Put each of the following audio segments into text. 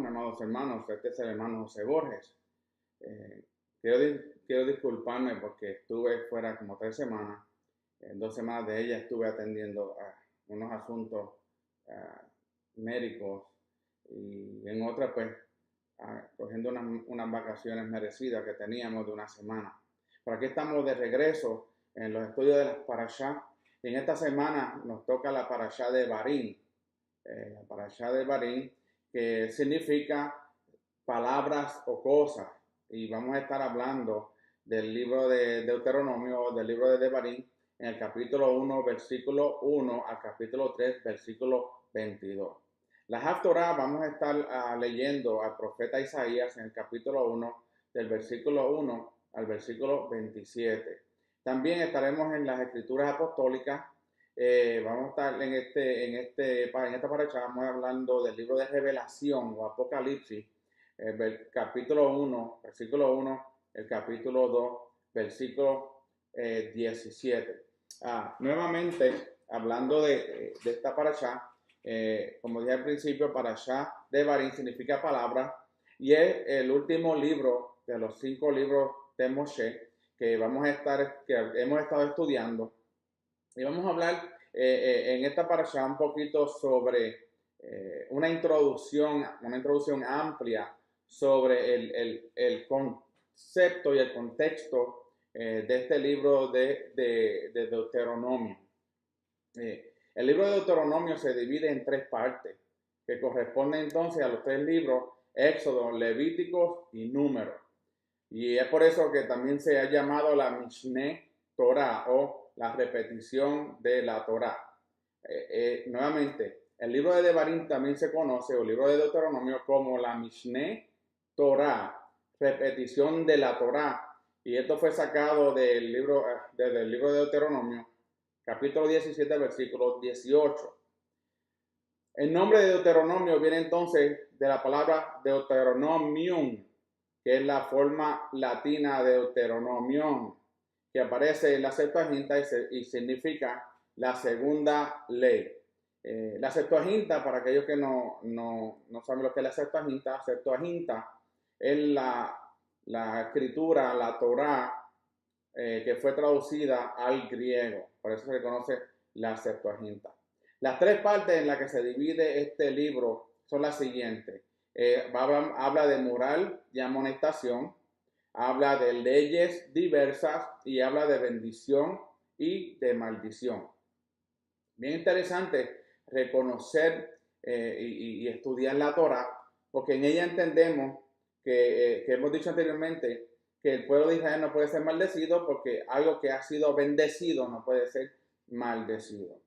Shalom, amados hermanos. Este es el hermano José Borges. Quiero disculparme porque estuve fuera como 3 semanas. En 2 semanas de ellas estuve atendiendo a unos asuntos médicos y en otras pues cogiendo unas vacaciones merecidas que teníamos de 1 semana. Pero aquí estamos de regreso en los estudios de las parashá. Y en esta semana nos toca la parashá de Barín. La parashá de Barín, que significa palabras o cosas. Y vamos a estar hablando del libro de Deuteronomio, del libro de Devarim, en el capítulo 1, versículo 1 al capítulo 3, versículo 22. La Haftorah vamos a estar leyendo al profeta Isaías en el capítulo 1, del versículo 1 al versículo 27. También estaremos en las escrituras apostólicas. Vamos a estar en esta parashá, vamos hablando del libro de Revelación o Apocalipsis, el capítulo 1, versículo 1, el capítulo 2, versículo 17. Nuevamente, hablando de esta parashá, como dije al principio, parashá de Barín significa palabra y es el último libro de los 5 libros de Moshe que hemos estado estudiando. Y vamos a hablar en esta parashá un poquito sobre una introducción amplia sobre el concepto y el contexto de este libro de Deuteronomio. El libro de Deuteronomio se divide en 3 partes, que corresponden entonces a los 3 libros, Éxodo, Levíticos y Números. Y es por eso que también se ha llamado la Mishneh Torah o la repetición de la Torah. Nuevamente, el libro de Devarim también se conoce, o el libro de Deuteronomio, como la Mishneh Torah, repetición de la Torah. Y esto fue sacado del libro de Deuteronomio, capítulo 17, versículo 18. El nombre de Deuteronomio viene entonces de la palabra Deuteronomium, que es la forma latina de Deuteronomion, que aparece en la Septuaginta y significa la segunda ley. La Septuaginta, para aquellos que no saben lo que es la Septuaginta es la escritura, la Torá, que fue traducida al griego. Por eso se le conoce la Septuaginta. Las 3 partes en las que se divide este libro son las siguientes. Habla de moral y amonestación, habla de leyes diversas y habla de bendición y de maldición. Bien interesante reconocer y estudiar la Torah, porque en ella entendemos que hemos dicho anteriormente que el pueblo de Israel no puede ser maldecido porque algo que ha sido bendecido no puede ser maldecido.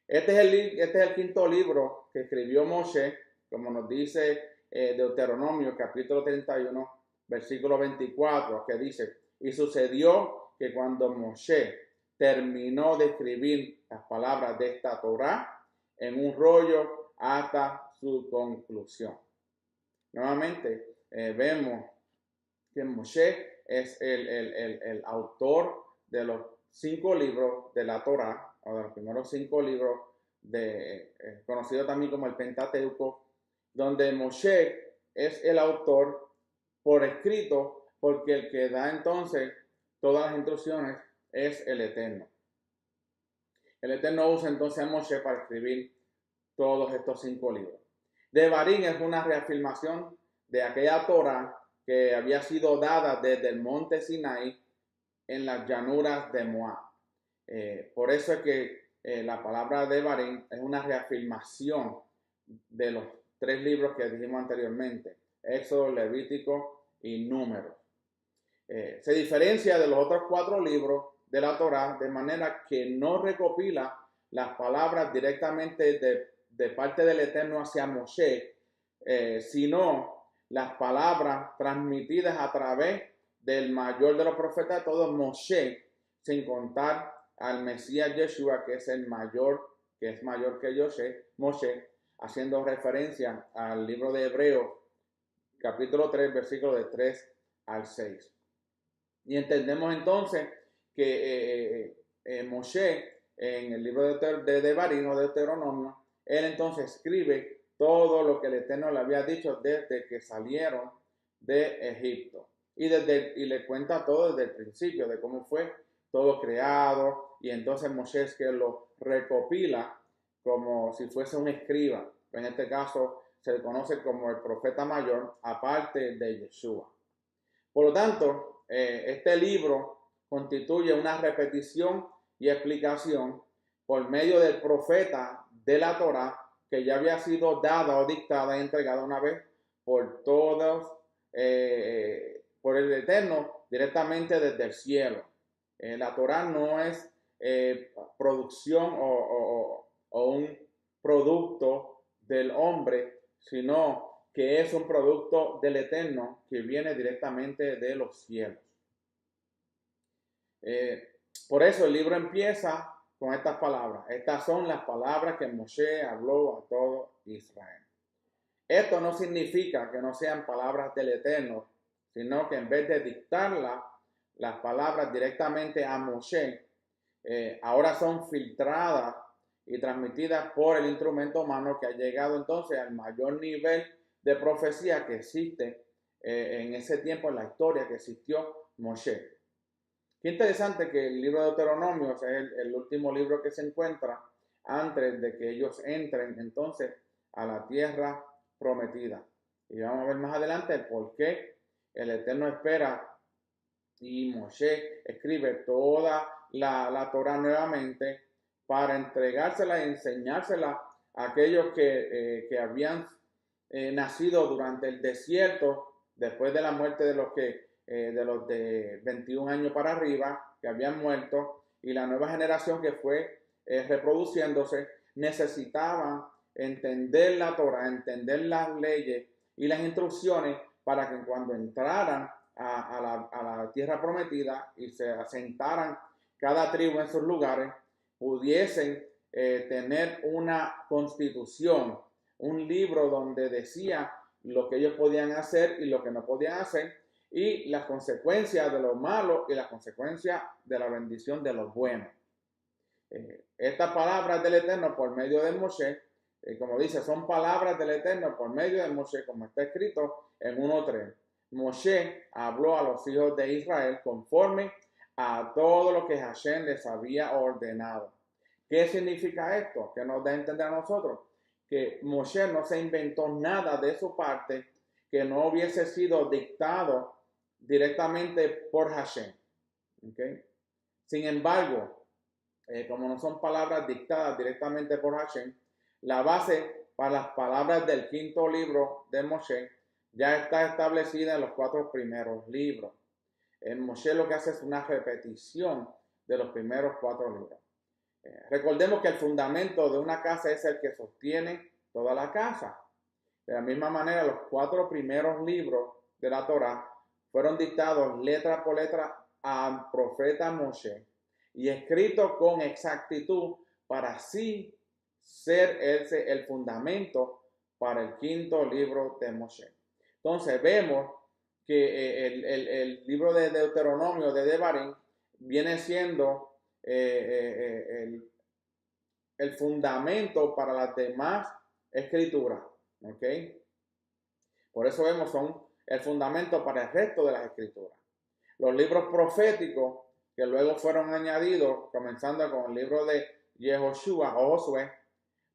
Este es el 5º libro que escribió Moshe, como nos dice Deuteronomio capítulo 31, versículo 24, que dice: y sucedió que cuando Moshe terminó de escribir las palabras de esta Torá en un rollo hasta su conclusión. Nuevamente vemos que Moshe es el autor de los 5 libros de la Torá, o de los primeros 5 libros, conocido también como el Pentateuco, donde Moshe es el autor por escrito, porque el que da entonces todas las instrucciones es el Eterno. El Eterno usa entonces a Moshe para escribir todos estos 5 libros. Devarim es una reafirmación de aquella Torá que había sido dada desde el monte Sinai en las llanuras de Moab. Por eso es que la palabra Devarim es una reafirmación de los 3 libros que dijimos anteriormente: Éxodo, Levítico y Números. Se diferencia de los otros 4 libros de la Torá de manera que no recopila las palabras directamente de parte del Eterno hacia Moshe, sino las palabras transmitidas a través del mayor de los profetas de todos, Moshe, sin contar al Mesías Yeshua, que es mayor que Moshe, haciendo referencia al libro de Hebreos, capítulo 3, versículos de 3 al 6. Y entendemos entonces que Moshe, en el libro de Devarim o de Deuteronomio, él entonces escribe todo lo que el Eterno le había dicho desde que salieron de Egipto. Y le cuenta todo desde el principio, de cómo fue todo creado. Y entonces Moshe es que lo recopila como si fuese un escriba. En este caso se le conoce como el profeta mayor, aparte de Yeshua. Por lo tanto, este libro constituye una repetición y explicación por medio del profeta de la Torá, que ya había sido dada o dictada y entregada una vez por todos, por el Eterno, directamente desde el cielo. La Torá no es producción o un producto del hombre, sino que es un producto del Eterno que viene directamente de los cielos. Por eso el libro empieza con estas palabras. Estas son las palabras que Moshe habló a todo Israel. Esto no significa que no sean palabras del Eterno, sino que en vez de dictarlas, las palabras directamente a Moshe, ahora son filtradas y transmitidas por el instrumento humano, que ha llegado entonces al mayor nivel de profecía que existe en ese tiempo en la historia que existió Moshe. Qué interesante que el libro de Deuteronomio es el último libro que se encuentra antes de que ellos entren entonces a la tierra prometida. Y vamos a ver más adelante el por qué el Eterno espera y Moshe escribe toda la Torah nuevamente para entregársela y enseñársela a aquellos que habían nacido durante el desierto después de la muerte de los de 21 años para arriba, que habían muerto, y la nueva generación que fue reproduciéndose, necesitaban entender la Torah, entender las leyes y las instrucciones para que cuando entraran a la tierra prometida y se asentaran cada tribu en sus lugares, pudiesen tener una constitución, un libro donde decía lo que ellos podían hacer y lo que no podían hacer, y las consecuencias de lo malo y las consecuencias de la bendición de lo bueno. Estas palabras del Eterno por medio de Moshe, como dice, son palabras del Eterno por medio de Moshe, como está escrito en 1:3. Moshe habló a los hijos de Israel conforme a todo lo que Hashem les había ordenado. ¿Qué significa esto? ¿Qué nos da a entender a nosotros? Que Moshe no se inventó nada de su parte que no hubiese sido dictado directamente por Hashem. ¿Okay? Sin embargo, como no son palabras dictadas directamente por Hashem, la base para las palabras del quinto libro de Moshe ya está establecida en los 4 primeros libros. En Moshe lo que hace es una repetición de los primeros 4 libros. Recordemos que el fundamento de una casa es el que sostiene toda la casa. De la misma manera, los 4 primeros libros de la Torá fueron dictados letra por letra al profeta Moshe y escritos con exactitud para así ser ese el fundamento para el quinto libro de Moshe. Entonces vemos que el libro de Deuteronomio de Devarim viene siendo el fundamento para las demás escrituras. ¿Okay? Por eso vemos son el fundamento para el resto de las escrituras. Los libros proféticos que luego fueron añadidos, comenzando con el libro de Yehoshua o Josué,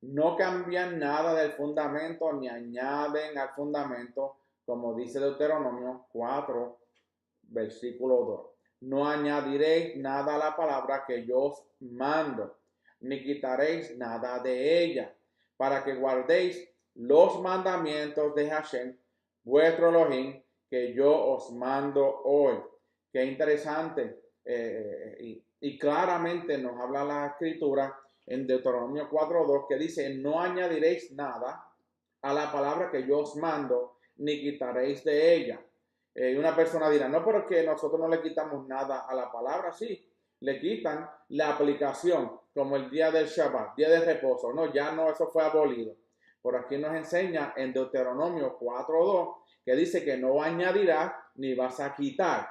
no cambian nada del fundamento ni añaden al fundamento, como dice Deuteronomio 4, versículo 2. No añadiréis nada a la palabra que yo os mando, ni quitaréis nada de ella, para que guardéis los mandamientos de Hashem, vuestro Elohim, que yo os mando hoy. Qué interesante. Y claramente nos habla la escritura en Deuteronomio 4:2 que dice: no añadiréis nada a la palabra que yo os mando, ni quitaréis de ella. Y una persona dirá: no, porque nosotros no le quitamos nada a la palabra. Sí, le quitan la aplicación, como el día del Shabbat, día de reposo. No, ya no, eso fue abolido. Por aquí nos enseña en Deuteronomio 4:2 que dice que no añadirás ni vas a quitar.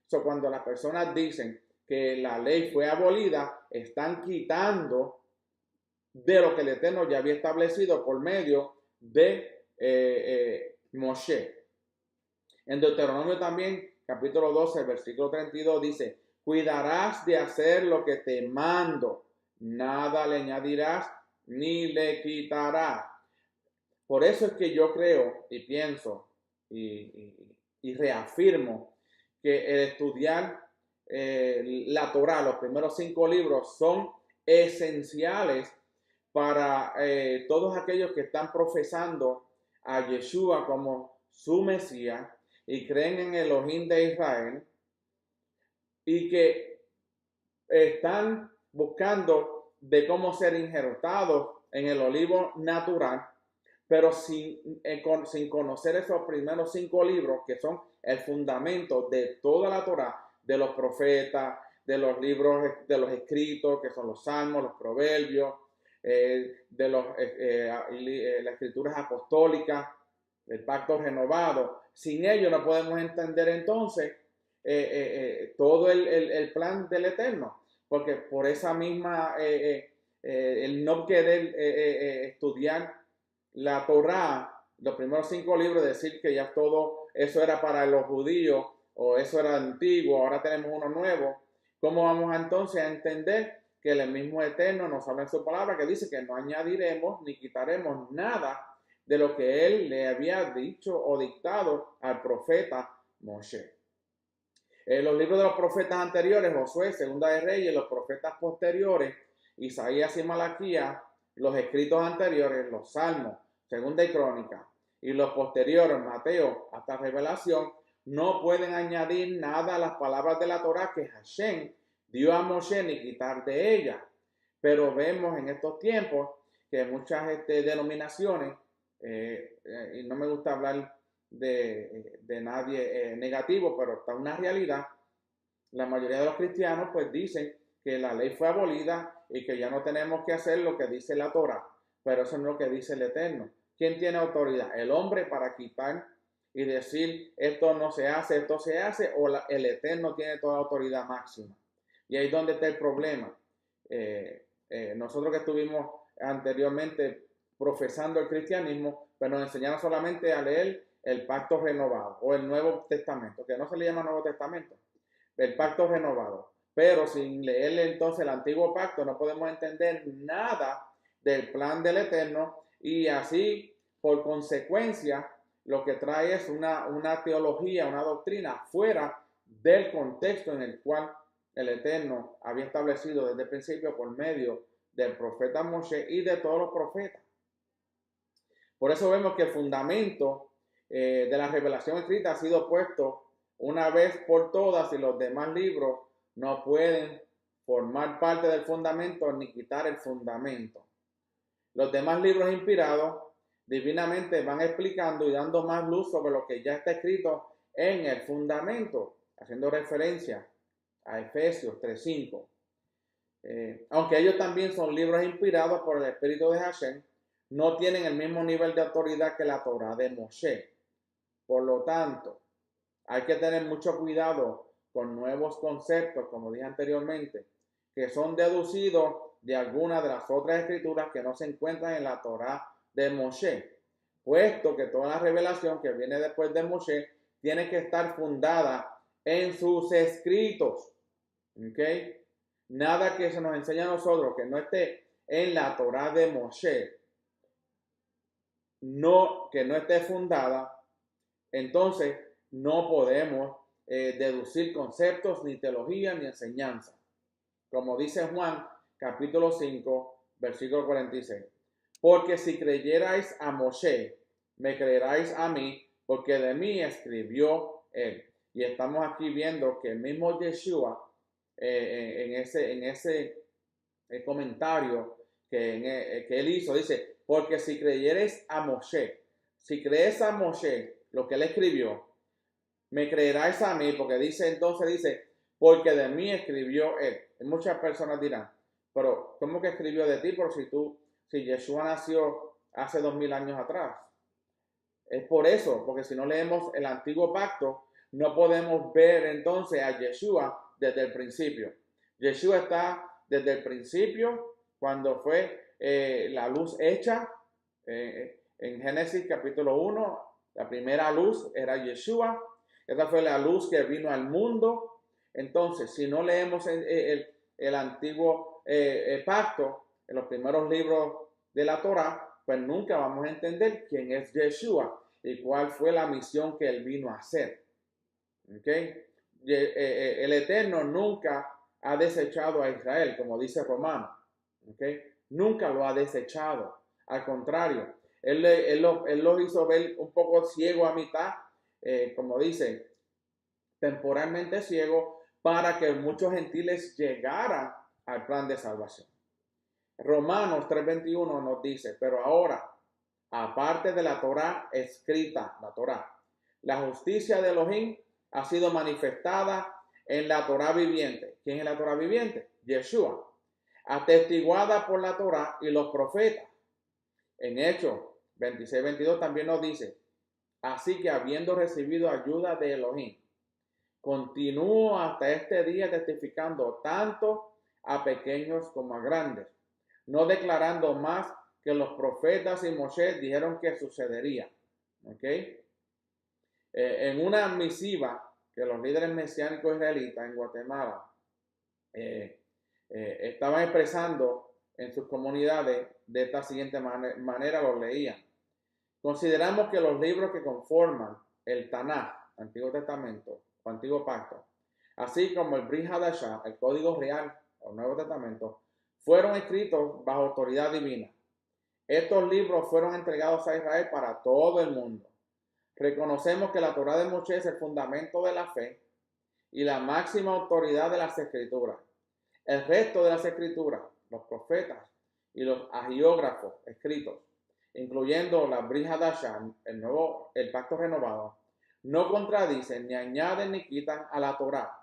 So, cuando las personas dicen que la ley fue abolida, están quitando de lo que el Eterno ya había establecido por medio de Moshe. En Deuteronomio también, capítulo 12, versículo 32, dice, cuidarás de hacer lo que te mando, nada le añadirás ni le quitarás. Por eso es que yo creo y pienso y reafirmo que el estudiar la Torá, los primeros 5 libros, son esenciales para todos aquellos que están profesando a Yeshua como su Mesías y creen en el Elohim de Israel y que están buscando de cómo ser injertados en el olivo natural, pero sin conocer esos primeros 5 libros que son el fundamento de toda la Torá, de los profetas, de los libros, de los escritos, que son los salmos, los proverbios, de las escrituras apostólicas, el pacto renovado. Sin ello no podemos entender entonces todo el plan del Eterno, porque por esa misma, el no querer estudiar la Torá, los primeros 5 libros, decir que ya todo eso era para los judíos o eso era antiguo, ahora tenemos uno nuevo. ¿Cómo vamos entonces a entender que el mismo Eterno nos habla en su palabra que dice que no añadiremos ni quitaremos nada de lo que él le había dicho o dictado al profeta Moshe? Los libros de los profetas anteriores, Josué, Segunda de Reyes, los profetas posteriores, Isaías y Malaquías, los escritos anteriores, los Salmos, Segunda y Crónica, y los posteriores, Mateo hasta Revelación, no pueden añadir nada a las palabras de la Torá que Hashem dio a Moshe ni quitar de ella. Pero vemos en estos tiempos que muchas denominaciones, y no me gusta hablar de nadie negativo, pero está una realidad. La mayoría de los cristianos pues dicen que la ley fue abolida y que ya no tenemos que hacer lo que dice la Torá, pero eso no es lo que dice el Eterno. ¿Quién tiene autoridad? El hombre para quitar y decir esto no se hace, esto se hace, o el Eterno tiene toda autoridad máxima. Y ahí es donde está el problema. Nosotros que estuvimos anteriormente profesando el cristianismo, pues nos enseñaron solamente a leer el pacto renovado o el Nuevo Testamento, que no se le llama Nuevo Testamento, el pacto renovado. Pero sin leerle entonces el antiguo pacto no podemos entender nada del plan del Eterno y así por consecuencia lo que trae es una teología, una doctrina fuera del contexto en el cual el Eterno había establecido desde el principio por medio del profeta Moshe y de todos los profetas. Por eso vemos que el fundamento de la revelación escrita ha sido puesto una vez por todas y los demás libros no pueden formar parte del fundamento ni quitar el fundamento. Los demás libros inspirados divinamente van explicando y dando más luz sobre lo que ya está escrito en el fundamento, haciendo referencia a Efesios 3:5. Aunque ellos también son libros inspirados por el Espíritu de Hashem, no tienen el mismo nivel de autoridad que la Torá de Moshe. Por lo tanto, hay que tener mucho cuidado con nuevos conceptos, como dije anteriormente, que son deducidos de algunas de las otras escrituras que no se encuentran en la Torá de Moshe, puesto que toda la revelación que viene después de Moshe tiene que estar fundada en sus escritos. ¿Okay? Nada que se nos enseña a nosotros que no esté en la Torá de Moshe, que no esté fundada, entonces no podemos deducir conceptos, ni teología, ni enseñanza. Como dice Juan, capítulo 5, versículo 46. Porque si creyerais a Moshe, me creeráis a mí, porque de mí escribió él. Y estamos aquí viendo que el mismo Yeshua, en ese comentario que él hizo, dice, porque si creyeres a Moshe, si crees a Moshe, lo que él escribió, me creeráis a mí, porque dice, porque de mí escribió él. Y muchas personas dirán, pero ¿cómo que escribió de ti? Por si Yeshua nació hace 2000 años atrás. Es por eso, porque si no leemos el antiguo pacto, no podemos ver entonces a Yeshua desde el principio. Yeshua está desde el principio, cuando fue la luz hecha En Génesis capítulo 1, la primera luz era Yeshua. Esa fue la luz que vino al mundo. Entonces, si no leemos el antiguo pacto, en los primeros libros de la Torá, pues nunca vamos a entender quién es Yeshua y cuál fue la misión que él vino a hacer. ¿Okay? El Eterno nunca ha desechado a Israel, como dice Romano. ¿Okay? Nunca lo ha desechado. Al contrario, él lo hizo ver un poco ciego a mitad, como dice, temporalmente ciego, para que muchos gentiles llegaran al plan de salvación. Romanos 3:21 nos dice, pero ahora, aparte de la Torá escrita, la Torá, la justicia de Elohim ha sido manifestada en la Torá viviente. ¿Quién es la Torá viviente? Yeshua. Atestiguada por la Torá y los profetas. En Hechos 26:22 también nos dice, así que habiendo recibido ayuda de Elohim, continúo hasta este día testificando tanto a pequeños como a grandes, no declarando más que los profetas y Moshe dijeron que sucedería. ¿Okay? En una misiva que los líderes mesiánicos israelitas en Guatemala estaban expresando en sus comunidades de esta siguiente manera, lo leían. Consideramos que los libros que conforman el Tanaj, Antiguo Testamento o Antiguo Pacto, así como el Brit Hadashah, el Código Real o Nuevo Testamento, fueron escritos bajo autoridad divina. Estos libros fueron entregados a Israel para todo el mundo. Reconocemos que la Torá de Moshe es el fundamento de la fe y la máxima autoridad de las Escrituras. El resto de las Escrituras, los profetas y los agiógrafos escritos, incluyendo la Brit Hadashah, el pacto renovado, no contradicen, ni añaden ni quitan a la Torá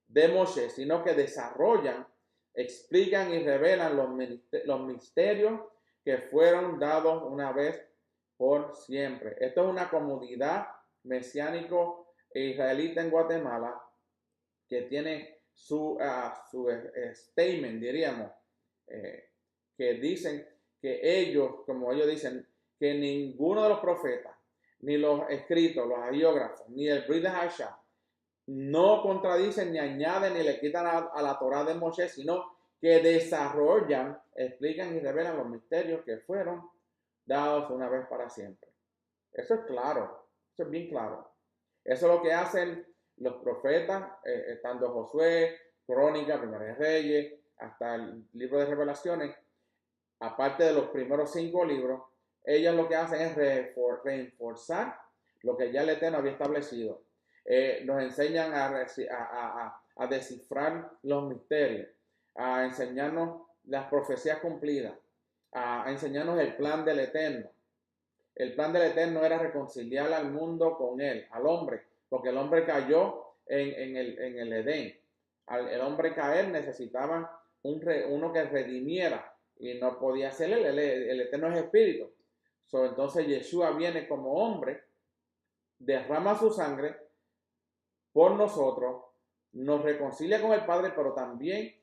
de Moshe, sino que desarrollan, explican y revelan los misterios que fueron dados una vez por siempre. Esto es una comunidad mesiánico israelita en Guatemala que tiene su statement, diríamos, que dicen que ellos, como ellos dicen, que ninguno de los profetas, ni los escritos, los agiógrafos, ni el Brit Hadashah, no contradicen, ni añaden, ni le quitan a la Torá de Moshe, sino que desarrollan, explican y revelan los misterios que fueron dados una vez para siempre. Eso es claro, eso es bien claro. Eso es lo que hacen los profetas, tanto Josué, Crónica, Primera de Reyes, hasta el libro de Revelaciones. Aparte de los primeros 5 libros, ellos lo que hacen es reforzar lo que ya el Eterno había establecido. Nos enseñan a descifrar los misterios, a enseñarnos las profecías cumplidas, a enseñarnos el plan del Eterno. El plan del Eterno era reconciliar al mundo con él, al hombre, porque el hombre cayó en el Edén. El hombre caer necesitaba uno que redimiera y no podía ser él. El Eterno es espíritu. Entonces Yeshua viene como hombre, derrama su sangre por nosotros, nos reconcilia con el Padre, pero también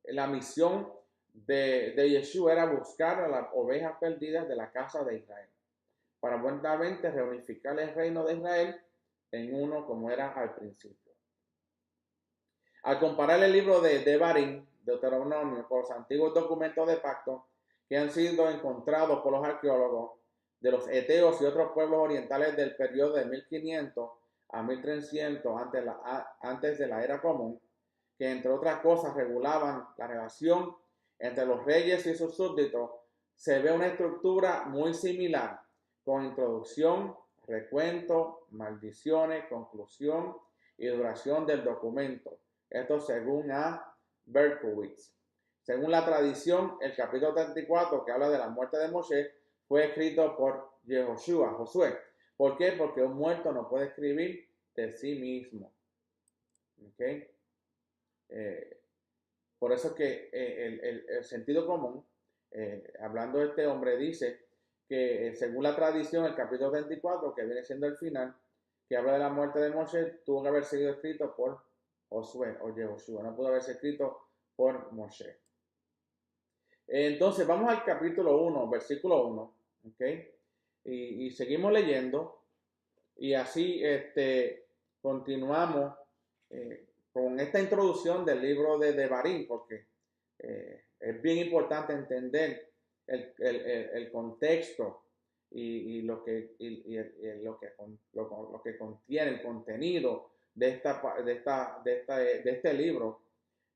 la misión de Yeshua era buscar a las ovejas perdidas de la casa de Israel, para buenamente reunificar el reino de Israel en uno como era al principio. Al comparar el libro de Devarim, Deuteronomio, con los antiguos documentos de pacto que han sido encontrados por los arqueólogos de los eteos y otros pueblos orientales del periodo de 1500 a 1300 antes de la era común, que entre otras cosas regulaban la relación entre los reyes y sus súbditos, se ve una estructura muy similar, con introducción, recuento, maldiciones, conclusión y duración del documento. Esto según A. Berkowitz. Según la tradición, el capítulo 34, que habla de la muerte de Moshe, fue escrito por Josué. ¿Por qué? Porque un muerto no puede escribir de sí mismo. ¿Okay? Por eso es que el sentido común, hablando de este hombre, dice que según la tradición, el capítulo 34, que viene siendo el final, que habla de la muerte de Moshe, tuvo que haber sido escrito por Josué o Yehoshua, no pudo haberse escrito por Moshe. Entonces, vamos al capítulo 1, versículo 1, ¿ok? Y seguimos leyendo y así continuamos con esta introducción del libro de Devarim, porque es bien importante entender el contexto y lo que contiene el contenido de este libro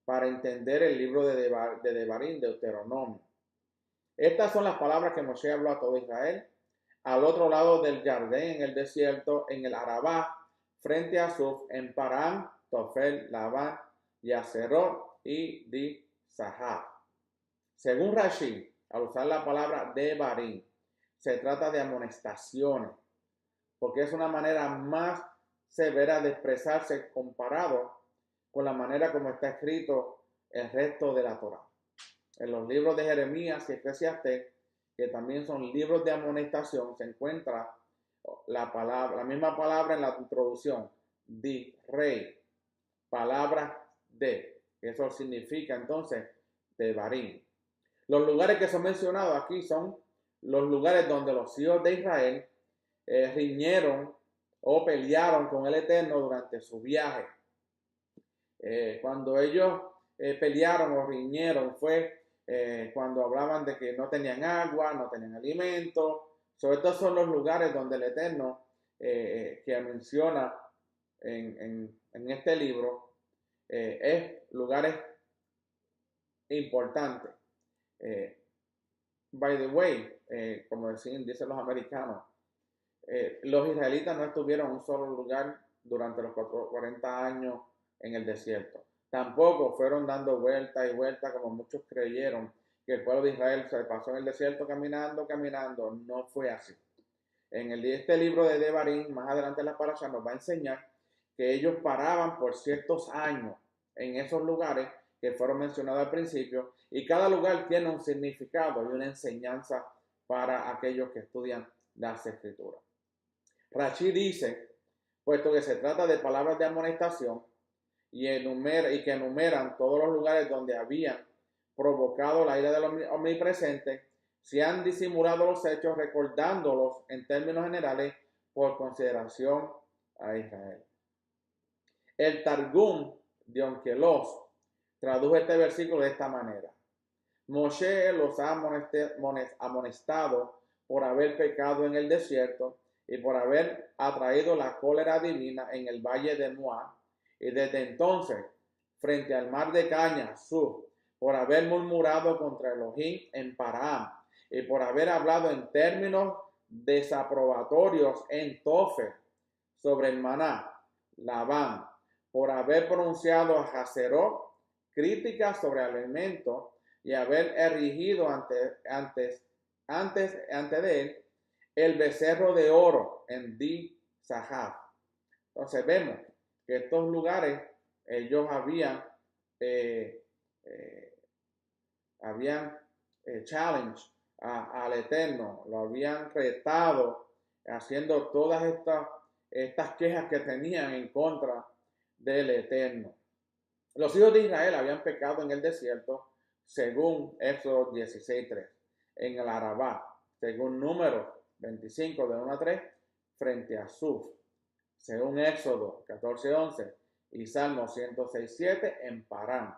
para entender el libro de Devarim, Deuteronomio. Estas son las palabras que Moshe habló a todo Israel al otro lado del Jardín, en el desierto, en el Arabá, frente a Suf, en Parán, Tofel, Labán, Yaserot y Di-Sahab. Según Rashi, al usar la palabra Devarim, se trata de amonestaciones, porque es una manera más severa de expresarse comparado con la manera como está escrito el resto de la Torá. En los libros de Jeremías y Eclesiastés, que también son libros de amonestación, se encuentra la misma palabra en la introducción, di rey, palabra de, eso significa entonces Devarim. Los lugares que son mencionados aquí son los lugares donde los hijos de Israel riñeron o pelearon con el Eterno durante su viaje. Cuando ellos pelearon o riñeron fue cuando hablaban de que no tenían agua, no tenían alimento. Sobre todo son los lugares donde el Eterno que menciona en este libro es lugares importantes. By the way, como dicen los americanos, los israelitas no estuvieron en un solo lugar durante los 40 años en el desierto. Tampoco fueron dando vuelta y vuelta como muchos creyeron que el pueblo de Israel se pasó en el desierto caminando. No fue así. En este libro de Devarim, más adelante en la parasha, nos va a enseñar que ellos paraban por ciertos años en esos lugares que fueron mencionados al principio, y cada lugar tiene un significado y una enseñanza para aquellos que estudian las escrituras. Rashi dice, puesto que se trata de palabras de amonestación y que enumeran todos los lugares donde habían provocado la ira del omnipresente, se han disimulado los hechos recordándolos en términos generales por consideración a Israel. El Targum de Onkelos tradujo este versículo de esta manera. Moshe los ha amonestado por haber pecado en el desierto y por haber atraído la cólera divina en el valle de Moab, y desde entonces, frente al mar de Caña, Sur, por haber murmurado contra Elohim en Parán, y por haber hablado en términos desaprobatorios en Tofel sobre el maná, Labán, por haber pronunciado a Haserot críticas sobre el alimento y haber erigido ante de él el becerro de oro en Di-Sahab. Entonces vemos que estos lugares ellos habían challenge al Eterno, lo habían retado haciendo todas estas quejas que tenían en contra del Eterno. Los hijos de Israel habían pecado en el desierto según Éxodo 16:3, en el Arabá, según Números 25 de 1 a 3, frente a Suf, según Éxodo 14:11 y Salmo 106:7 en Parán,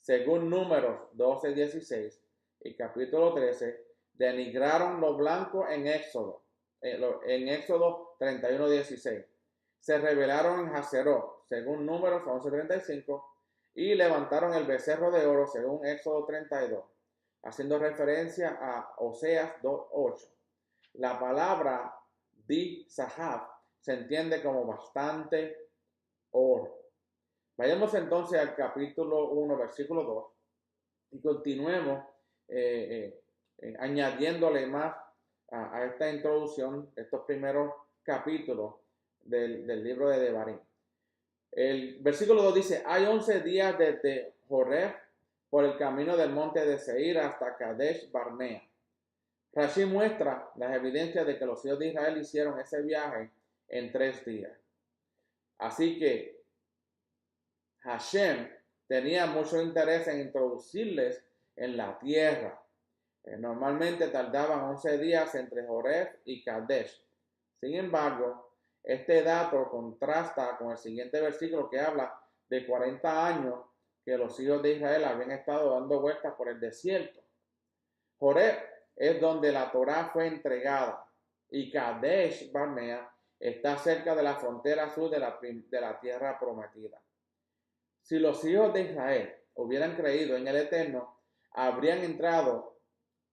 según Números 12:16 y capítulo 13, denigraron lo blanco en Éxodo 31:16, se rebelaron en Haserot, según Números 11:35, y levantaron el becerro de oro, según Éxodo 32, haciendo referencia a Oseas 2:8. La palabra Di-Sahab se entiende como bastante oro. Vayamos entonces al capítulo 1, versículo 2, y continuemos añadiéndole más a esta introducción, estos primeros capítulos del libro de Devarim. El versículo 2 dice, hay 11 días desde Horeb por el camino del monte de Seir hasta Kadesh Barnea. Rashi muestra las evidencias de que los hijos de Israel hicieron ese viaje en 3 días. Así que Hashem tenía mucho interés en introducirles en la tierra. Normalmente tardaban 11 días entre Joreb y Kadesh. Sin embargo, este dato contrasta con el siguiente versículo que habla de 40 años que los hijos de Israel habían estado dando vueltas por el desierto. Joreb es donde la Torá fue entregada y Kadesh Barnea está cerca de la frontera sur de la tierra prometida. Si los hijos de Israel hubieran creído en el Eterno, habrían entrado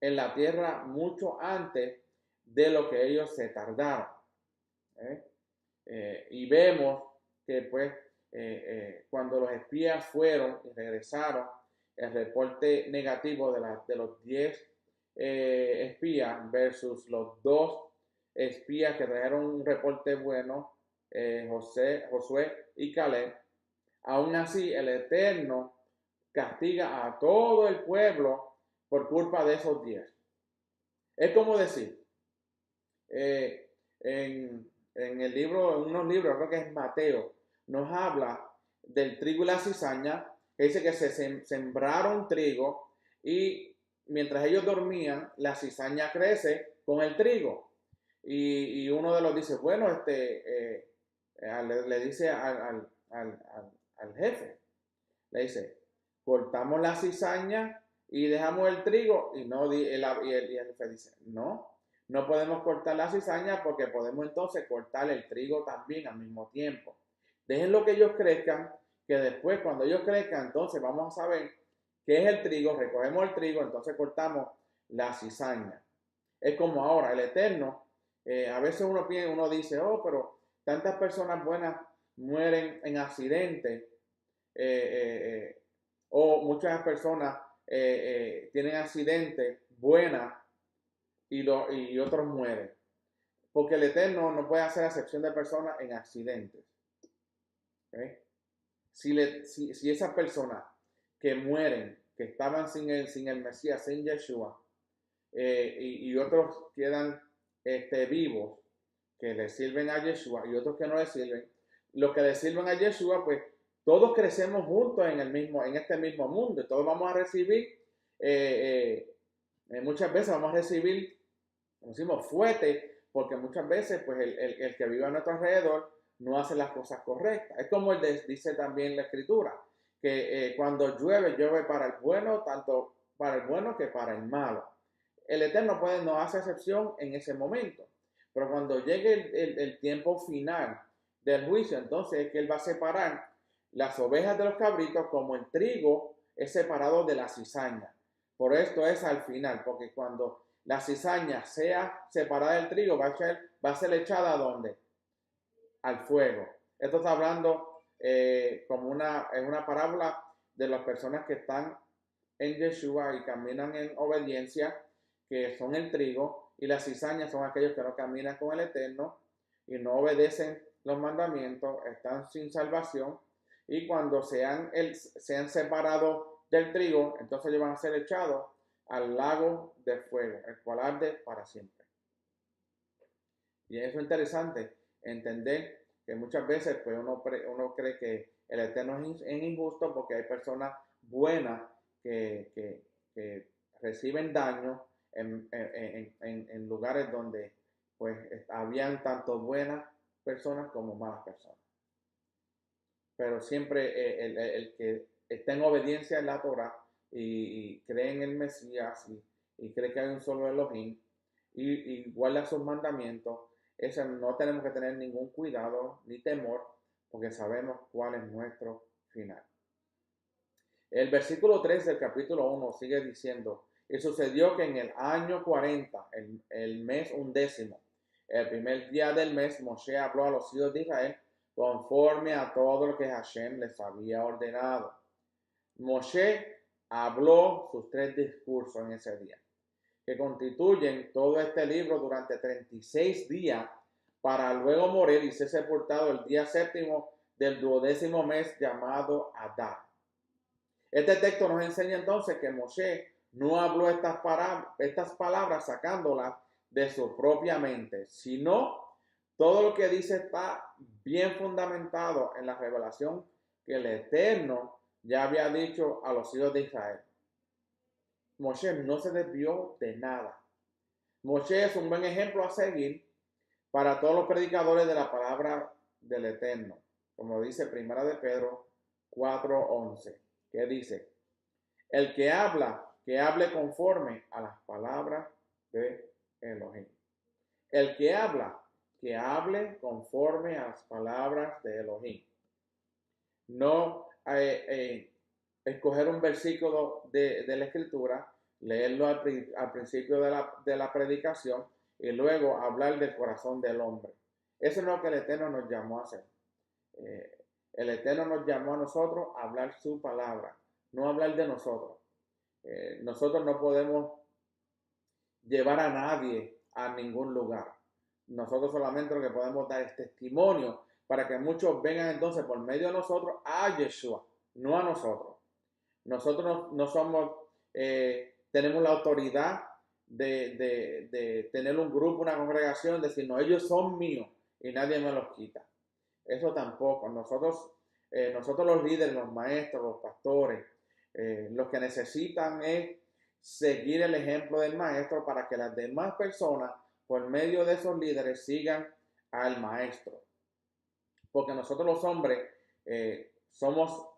en la tierra mucho antes de lo que ellos se tardaron. Y vemos que pues cuando los espías fueron y regresaron, el reporte negativo de los 10 espías versus los 2 espías que trajeron un reporte bueno, Josué y Caleb, aún así el Eterno castiga a todo el pueblo por culpa de esos 10. Es como decir, en el libro, en unos libros, creo que es Mateo, nos habla del trigo y la cizaña, que dice que se sembraron trigo y mientras ellos dormían, la cizaña crece con el trigo. Y uno de los dice, bueno, le dice al jefe, le dice, cortamos la cizaña y dejamos el trigo, y el jefe dice, no podemos cortar la cizaña porque podemos entonces cortar el trigo también al mismo tiempo. Déjenlo que ellos crezcan, que después cuando ellos crezcan, entonces vamos a saber qué es el trigo, recogemos el trigo, entonces cortamos la cizaña. Es como ahora, el Eterno, a veces uno dice, pero tantas personas buenas mueren en accidentes, o muchas personas tienen accidentes buenas y otros mueren. Porque el Eterno no puede hacer acepción de personas en accidentes. ¿Okay? Si esas personas que mueren, que estaban sin el Mesías, sin Yeshua, y otros quedan vivos, que le sirven a Yeshua, y otros que no le sirven, los que le sirven a Yeshua, pues todos crecemos juntos en este mismo mundo, y todos vamos a recibir, muchas veces vamos a recibir, como decimos, fuerte, porque muchas veces pues el que vive a nuestro alrededor no hace las cosas correctas. Es como dice también la Escritura, que cuando llueve para el bueno, tanto para el bueno que para el malo. El Eterno no hace excepción en ese momento, pero cuando llegue el tiempo final del juicio, entonces es que Él va a separar las ovejas de los cabritos, como el trigo es separado de la cizaña. Por esto es al final, porque cuando la cizaña sea separada del trigo, va a ser echada ¿a dónde? Al fuego. Esto está hablando como una parábola de las personas que están en Yeshua y caminan en obediencia, que son el trigo, y las cizañas son aquellos que no caminan con el Eterno y no obedecen los mandamientos, están sin salvación, y cuando sean separados del trigo, entonces ellos van a ser echados al lago de fuego, el cual arde para siempre. Y eso es interesante, entender que muchas veces pues uno cree que el Eterno es injusto porque hay personas buenas que reciben daño en lugares donde pues habían tanto buenas personas como malas personas. Pero siempre el que está en obediencia en la Torah y cree en el Mesías y cree que hay un solo Elohim y guarda sus mandamientos, no tenemos que tener ningún cuidado ni temor porque sabemos cuál es nuestro final. El versículo 3 del capítulo 1 sigue diciendo, y sucedió que en el año 40, el mes 11, el primer día del mes, Moshe habló a los hijos de Israel conforme a todo lo que Hashem les había ordenado. Moshe habló sus 3 discursos en ese día, que constituyen todo este libro durante 36 días, para luego morir y ser sepultado el día 7 del 12º mes llamado Adar. Este texto nos enseña entonces que Moshe no habló estas palabras sacándolas de su propia mente, sino todo lo que dice está bien fundamentado en la revelación que el Eterno ya había dicho a los hijos de Israel. Moshe no se desvió de nada. Moshe es un buen ejemplo a seguir para todos los predicadores de la palabra del Eterno, como dice Primera de Pedro 4:11, que dice, el que hable conforme a las palabras de Elohim. El que hable conforme a las palabras de Elohim. No escoger un versículo de la Escritura, leerlo al principio de la predicación y luego hablar del corazón del hombre. Eso es lo que el Eterno nos llamó a hacer. El Eterno nos llamó a nosotros a hablar su palabra, no hablar de nosotros. Nosotros no podemos llevar a nadie a ningún lugar. Nosotros solamente lo que podemos dar es testimonio para que muchos vengan entonces por medio de nosotros a Yeshua, no a nosotros. Nosotros no somos, tenemos la autoridad de tener un grupo, una congregación, decir, no, ellos son míos y nadie me los quita. Eso tampoco. Nosotros los líderes, los maestros, los pastores, los que necesitan es seguir el ejemplo del maestro para que las demás personas, por medio de esos líderes, sigan al maestro. Porque nosotros los hombres somos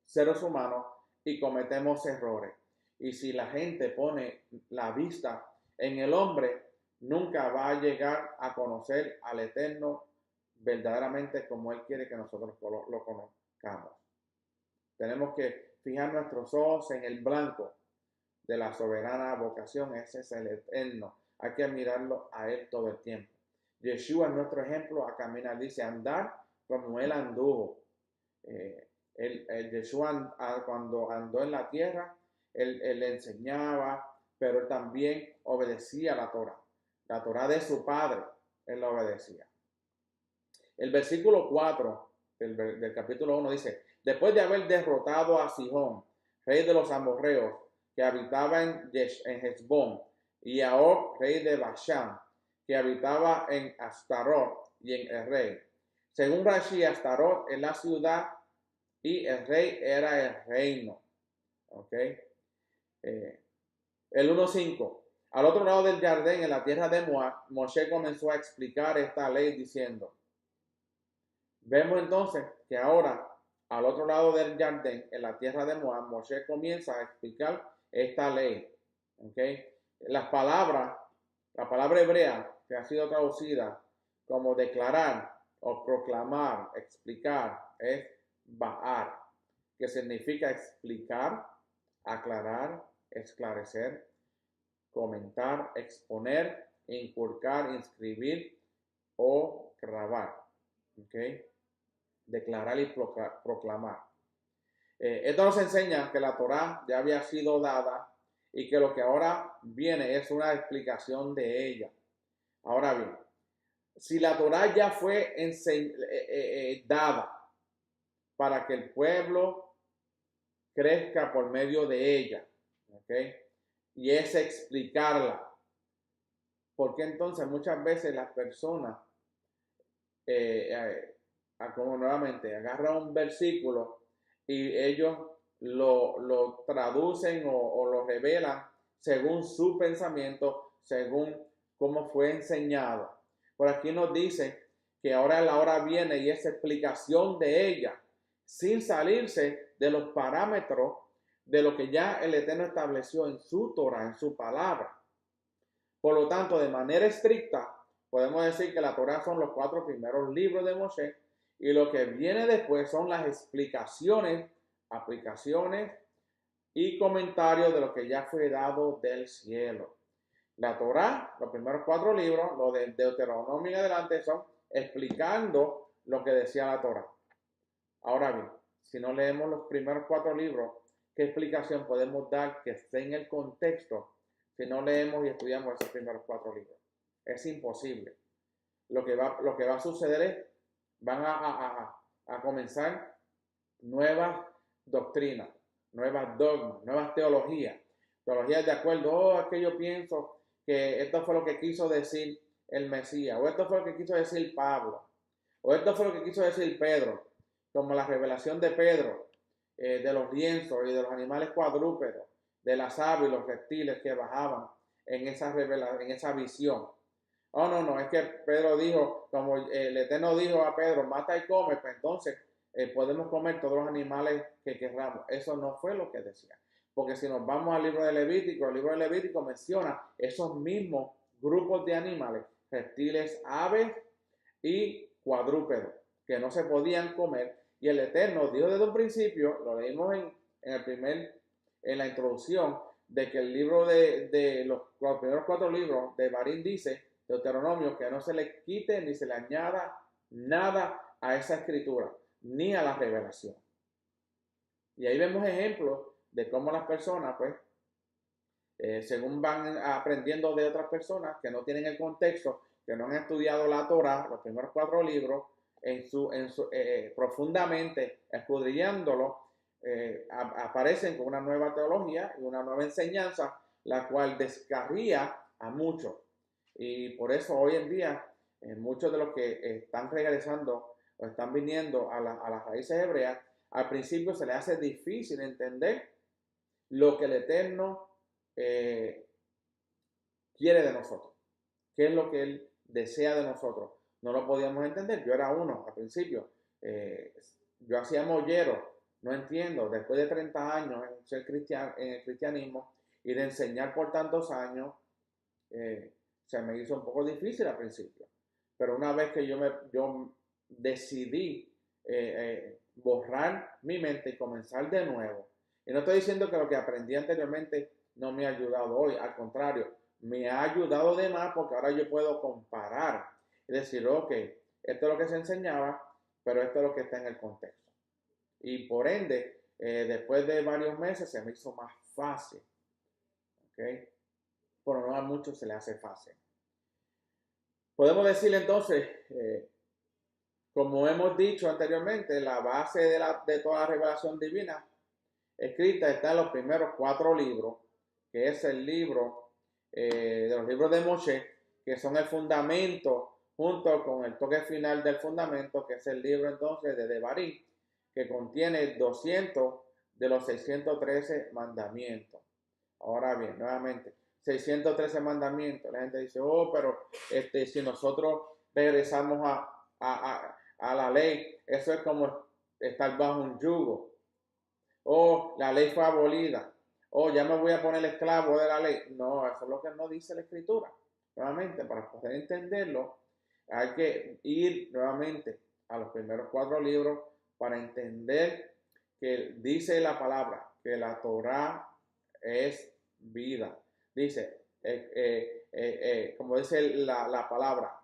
seres humanos y cometemos errores. Y si la gente pone la vista en el hombre, nunca va a llegar a conocer al Eterno verdaderamente como Él quiere que nosotros lo conozcamos. Tenemos que fijar nuestros ojos en el blanco de la soberana vocación. Ese es el Eterno. Hay que mirarlo a Él todo el tiempo. Yeshua es nuestro ejemplo a caminar. Dice, andar como Él anduvo. Yeshua cuando andó en la tierra, él enseñaba, pero él también obedecía la Torah de su padre, él la obedecía. El versículo 4 del capítulo 1 dice, después de haber derrotado a Sihón, rey de los amorreos, que habitaba en Hezbón, y a Og, rey de Bashan, que habitaba en Astarot y en el rey. Según Rashi, Astarot es la ciudad y el rey era el reino. ¿Ok? El 1.5. Al otro lado del Jardín, en la tierra de Moab, Moshe comenzó a explicar esta ley diciendo, vemos entonces que ahora, al otro lado del Jardín, en la tierra de Moab, Moshe comienza a explicar esta ley. ¿Ok? La palabra hebrea que ha sido traducida como declarar o proclamar, explicar, es Ba'ar, que significa explicar, aclarar, esclarecer, comentar, exponer, inculcar, inscribir o grabar. ¿Okay? Declarar y proclamar. Esto nos enseña que la Torá ya había sido dada y que lo que ahora viene es una explicación de ella. Ahora bien, si la Torá ya fue dada para que el pueblo crezca por medio de ella, ¿okay? Y es explicarla. Porque entonces muchas veces las personas, como nuevamente, agarran un versículo y ellos lo traducen o lo revelan según su pensamiento, según cómo fue enseñado. Por aquí nos dice que ahora la hora viene y es explicación de ella, sin salirse de los parámetros de lo que ya el Eterno estableció en su Torah, en su palabra. Por lo tanto, de manera estricta, podemos decir que la Torah son los 4 primeros libros de Moshe y lo que viene después son las explicaciones, aplicaciones y comentarios de lo que ya fue dado del cielo. La Torah, los primeros 4 libros, lo de Deuteronomio en adelante, son explicando lo que decía la Torah. Ahora bien, si no leemos los primeros 4 libros, ¿qué explicación podemos dar que esté en el contexto si no leemos y estudiamos esos primeros 4 libros? Es imposible. Lo que va a suceder es, van a comenzar nuevas doctrinas, nuevas dogmas, nuevas teologías de acuerdo, es que yo pienso que esto fue lo que quiso decir el Mesías, o esto fue lo que quiso decir Pablo, o esto fue lo que quiso decir Pedro, como la revelación de Pedro, de los lienzos y de los animales cuadrúpedos, de las aves y los reptiles que bajaban en esa visión. Oh, no, es que Pedro dijo, como el Eterno dijo a Pedro, mata y come, pues entonces podemos comer todos los animales que queramos. Eso no fue lo que decía. Porque si nos vamos al libro de Levítico, el libro de Levítico menciona esos mismos grupos de animales, reptiles, aves y cuadrúpedos, que no se podían comer. Y el Eterno dijo desde un principio, lo leímos en la introducción, de que el libro de los primeros 4 libros de Barín dice, Deuteronomio, que no se le quite ni se le añada nada a esa escritura, ni a la revelación. Y ahí vemos ejemplos de cómo las personas, pues, según van aprendiendo de otras personas que no tienen el contexto, que no han estudiado la Torah, los primeros 4 libros, profundamente escudriñándolo, aparecen con una nueva teología y una nueva enseñanza, la cual descarría a muchos. Y por eso hoy en día, muchos de los que están regresando o están viniendo a las raíces hebreas, al principio se les hace difícil entender lo que el Eterno quiere de nosotros, qué es lo que Él desea de nosotros. No lo podíamos entender. Yo era uno al principio. Yo hacía mollero, no entiendo. Después de 30 años en el cristianismo y de enseñar por tantos años, se me hizo un poco difícil al principio. Pero una vez que yo decidí borrar mi mente y comenzar de nuevo, y no estoy diciendo que lo que aprendí anteriormente no me ha ayudado hoy, al contrario, me ha ayudado de más porque ahora yo puedo comparar y decir, ok, esto es lo que se enseñaba, pero esto es lo que está en el contexto. Y por ende, después de varios meses se me hizo más fácil. ¿Okay? Pero no a muchos se le hace fácil. Podemos decir entonces, como hemos dicho anteriormente, la base de toda la revelación divina escrita está en los primeros 4 libros, que es el libro de los libros de Moshe, que son el fundamento, junto con el toque final del fundamento, que es el libro entonces de Devarim, que contiene 200 de los 613 mandamientos. Ahora bien, nuevamente, 613 mandamientos. La gente dice, oh, pero si nosotros regresamos a la ley, eso es como estar bajo un yugo. Oh, la ley fue abolida. Oh, ya me voy a poner esclavo de la ley. No, eso es lo que no dice la Escritura. Nuevamente, para poder entenderlo, hay que ir nuevamente a los primeros 4 libros para entender que dice la palabra, que la Torah es vida. Dice, como dice la palabra,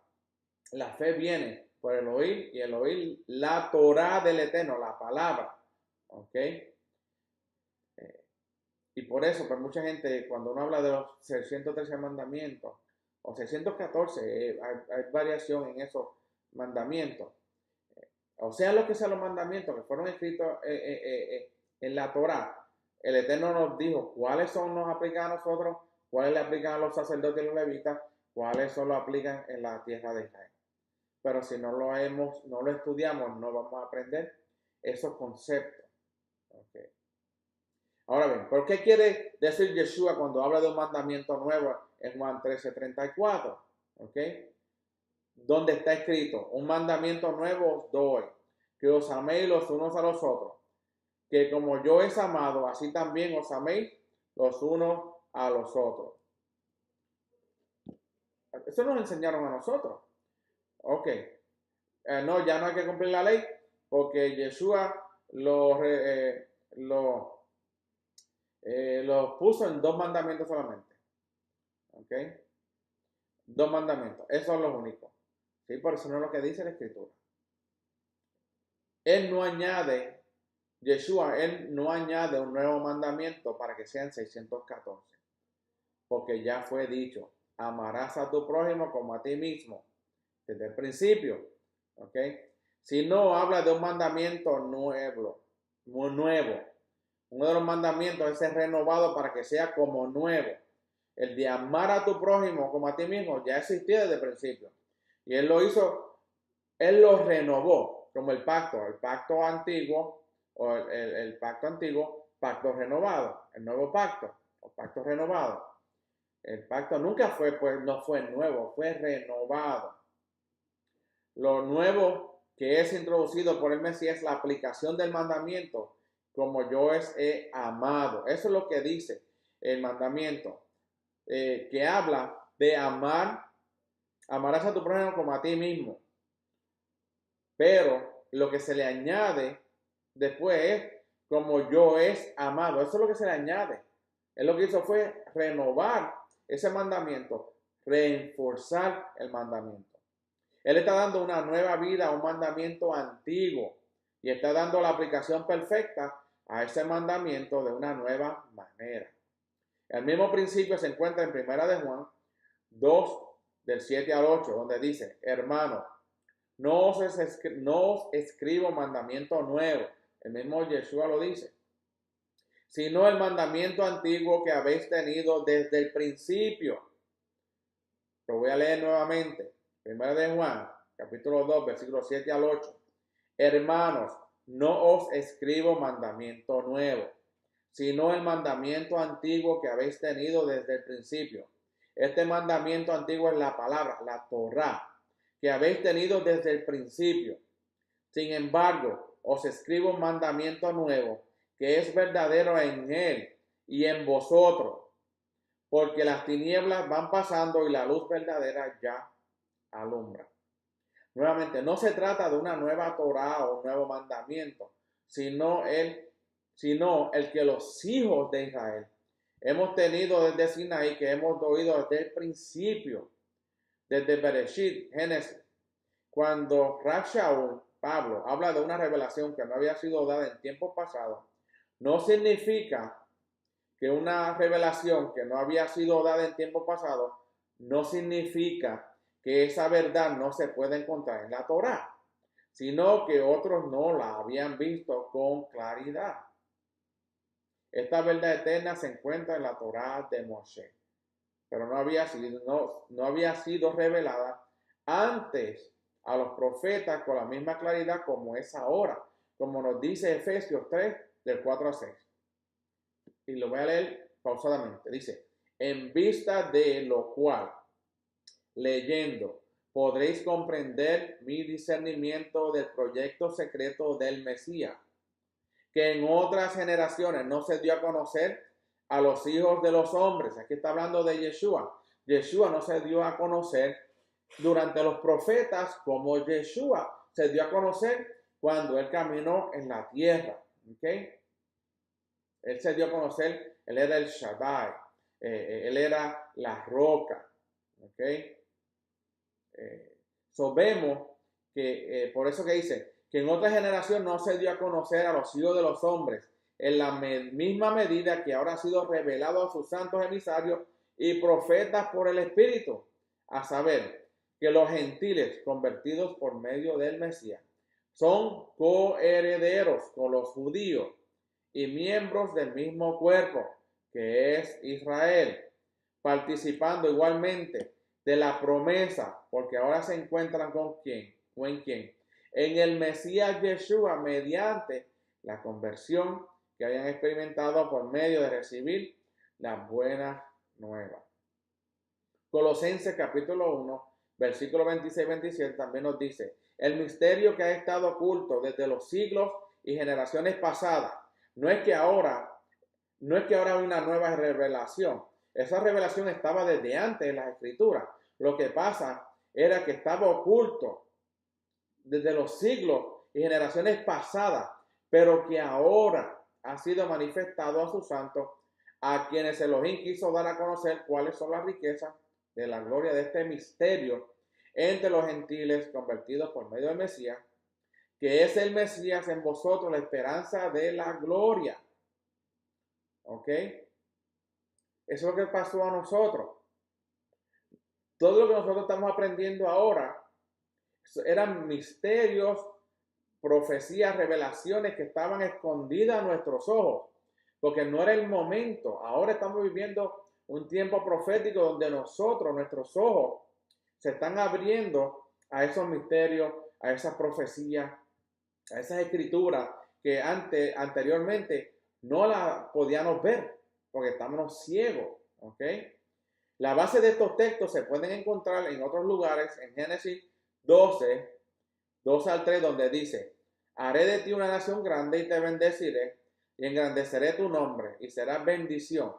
la fe viene por el oír y el oír la Torah del Eterno, la palabra. ¿Ok? Y por eso, pues mucha gente, cuando uno habla de los 613 mandamientos, o 614, hay variación en esos mandamientos. O sea, lo que sean los mandamientos que fueron escritos en la Torá, el Eterno nos dijo cuáles son nos aplican a nosotros, cuáles le aplican a los sacerdotes y los levitas, cuáles solo aplican en la tierra de Israel. Pero si no lo estudiamos, no vamos a aprender esos conceptos. Okay. Ahora bien, ¿por qué quiere decir Yeshua cuando habla de un mandamiento nuevo en Juan 13:34? ¿Ok? Donde está escrito, un mandamiento nuevo os doy, que os améis los unos a los otros, que como yo he amado, así también os améis los unos a los otros. Eso nos enseñaron a nosotros. Ok, no, ya no hay que cumplir la ley, porque Yeshua lo puso en 2 mandamientos solamente. ¿Ok? 2 mandamientos. Eso es lo único. ¿Sí? Por eso no es lo que dice la Escritura. Él no añade, Yeshua, Él no añade un nuevo mandamiento para que sean 614. Porque ya fue dicho, amarás a tu prójimo como a ti mismo. Desde el principio. ¿Ok? Si no habla de un mandamiento nuevo, muy nuevo. Uno de los mandamientos es ser renovado para que sea como nuevo. El de amar a tu prójimo como a ti mismo ya existía desde el principio. Y Él lo hizo, Él lo renovó como el pacto antiguo, o el pacto antiguo, pacto renovado, el nuevo pacto. el pacto renovado. El pacto nunca fue, pues no fue nuevo, fue renovado. Lo nuevo que es introducido por el Mesías es la aplicación del mandamiento, como yo os he amado. Eso es lo que dice el mandamiento, que habla de amarás a tu prójimo como a ti mismo. Pero lo que se le añade después es como yo es amado. Eso es lo que se le añade. Él lo que hizo fue renovar ese mandamiento, reforzar el mandamiento. Él está dando una nueva vida a un mandamiento antiguo y está dando la aplicación perfecta a ese mandamiento de una nueva manera. El mismo principio se encuentra en 1 de Juan 2, del 7 al 8, donde dice, hermano, no os escribo mandamiento nuevo, el mismo Yeshua lo dice, sino el mandamiento antiguo que habéis tenido desde el principio. Lo voy a leer nuevamente. 1 de Juan, capítulo 2, versículos 7 al 8. Hermanos, no os escribo mandamiento nuevo, sino el mandamiento antiguo que habéis tenido desde el principio. Este mandamiento antiguo es la palabra, la Torá, que habéis tenido desde el principio. Sin embargo, os escribo un mandamiento nuevo, que es verdadero en él y en vosotros, porque las tinieblas van pasando y la luz verdadera ya alumbra. Nuevamente, no se trata de una nueva Torá o un nuevo mandamiento, sino el que los hijos de Israel hemos tenido desde Sinaí, que hemos oído desde el principio, desde Bereshit, Génesis, cuando Rab Shaul, Pablo, habla de una revelación que no había sido dada en tiempos pasados, no significa que una revelación que no había sido dada en tiempos pasados, no significa que esa verdad no se puede encontrar en la Torá, sino que otros no la habían visto con claridad. Esta verdad eterna se encuentra en la Torá de Moshe, pero no había sido revelada antes a los profetas con la misma claridad como es ahora, como nos dice Efesios 3, del 4 al 6. Y lo voy a leer pausadamente. Dice, en vista de lo cual, leyendo, podréis comprender mi discernimiento del proyecto secreto del Mesías, que en otras generaciones no se dio a conocer a los hijos de los hombres. Aquí está hablando de Yeshua. Yeshua no se dio a conocer durante los profetas como Yeshua se dio a conocer cuando él caminó en la tierra. ¿Okay? Él se dio a conocer, él era el Shaddai, él era la roca. ¿Okay? Vemos que, por eso que dice, que en otra generación no se dio a conocer a los hijos de los hombres, en la misma medida que ahora ha sido revelado a sus santos emisarios y profetas por el Espíritu, a saber, que los gentiles convertidos por medio del Mesías son coherederos con los judíos y miembros del mismo cuerpo, que es Israel, participando igualmente de la promesa, porque ahora se encuentran con quién, o en quién, en el Mesías Yeshua, mediante la conversión que hayan experimentado por medio de recibir las buenas nuevas. Colosenses capítulo 1, versículo 26-27 también nos dice, el misterio que ha estado oculto desde los siglos y generaciones pasadas, no es que ahora hay una nueva revelación. Esa revelación estaba desde antes en las Escrituras. Lo que pasa era que estaba oculto desde los siglos y generaciones pasadas, pero que ahora ha sido manifestado a sus santos, a quienes Elohim quiso dar a conocer cuáles son las riquezas de la gloria de este misterio entre los gentiles convertidos por medio del Mesías, que es el Mesías en vosotros, la esperanza de la gloria. ¿Ok? Eso es lo que pasó a nosotros. Todo lo que nosotros estamos aprendiendo ahora eran misterios, profecías, revelaciones que estaban escondidas a nuestros ojos, porque no era el momento. Ahora estamos viviendo un tiempo profético donde nuestros ojos, se están abriendo a esos misterios, a esas profecías, a esas escrituras que anteriormente no las podíamos ver. porque estamos ciegos, ¿ok? La base de estos textos se pueden encontrar en otros lugares, en Génesis 12, 2 al 3, donde dice, haré de ti una nación grande y te bendeciré, y engrandeceré tu nombre, y serás bendición.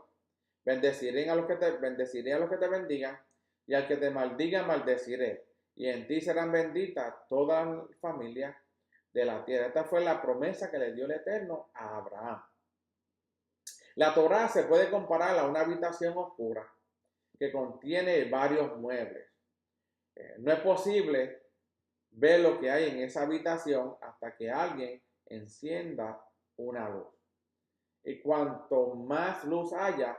Bendeciré a los que te bendigan, y al que te maldiga, maldeciré. Y en ti serán benditas todas las familias de la tierra. Esta fue la promesa que le dio el Eterno a Abraham. La Torá se puede comparar a una habitación oscura que contiene varios muebles. No es posible ver lo que hay en esa habitación hasta que alguien encienda una luz. Y cuanto más luz haya,